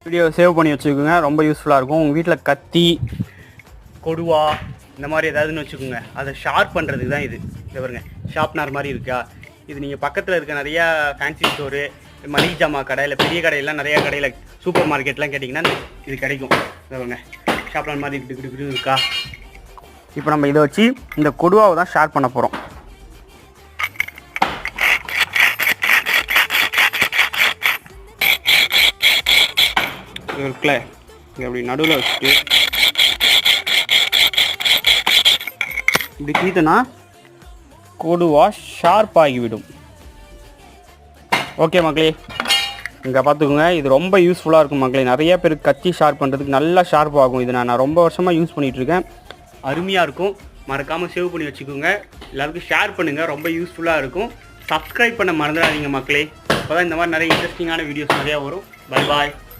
Video save பண்ணி வச்சுக்கோங்க, ரொம்ப யூஸ்ஃபுல்லாக இருக்கும். உங்கள் வீட்டில் கத்தி கொடுவா இந்த மாதிரி ஏதாவதுன்னு வச்சுக்கோங்க, அதை ஷார்ப் பண்ணுறதுக்கு தான் இது. இதை பாருங்க, ஷார்ப்னர் மாதிரி இருக்கா. இது நீங்கள் பக்கத்தில் இருக்க நிறையா ஃபேன்சி ஸ்டோரு, மளிகை ஜாமா கடை, இல்லை பெரிய கடையெல்லாம் நிறையா கடையில் சூப்பர் மார்க்கெட்லாம் கேட்டிங்கன்னா இது கிடைக்கும். இதை பாருங்க, ஷார்ப்னர் மாதிரி கிட்டு இருக்கா. இப்போ நம்ம இதை வச்சு இந்த கொடுவாவை தான் ஷார்ப் பண்ண போகிறோம். இருக்குல்ல, இங்கே அப்படி நடுவில் வச்சுட்டு இப்படி கீத்தனா கொடுவா ஷார்ப் ஆகிவிடும். ஓகே மக்களே, இங்கே பார்த்துக்கோங்க, இது ரொம்ப யூஸ்ஃபுல்லாக இருக்கும் மக்களே. நிறைய பேர் கத்தி ஷார்ப் பண்ணுறதுக்கு நல்லா ஷார்ப் ஆகும். இது நான் ரொம்ப வருஷமாக யூஸ் பண்ணிகிட்ருக்கேன். அருமையாக இருக்கும். மறக்காமல் சேவ் பண்ணி வச்சுக்கோங்க, எல்லாருக்கும் ஷேர் பண்ணுங்கள், ரொம்ப யூஸ்ஃபுல்லாக இருக்கும். சப்ஸ்கிரைப் பண்ண மறந்துடாதீங்க மக்களே. அப்போ தான் இந்த மாதிரி நிறைய இன்ட்ரெஸ்டிங்கான வீடியோஸ் நிறையா வரும். Bye bye.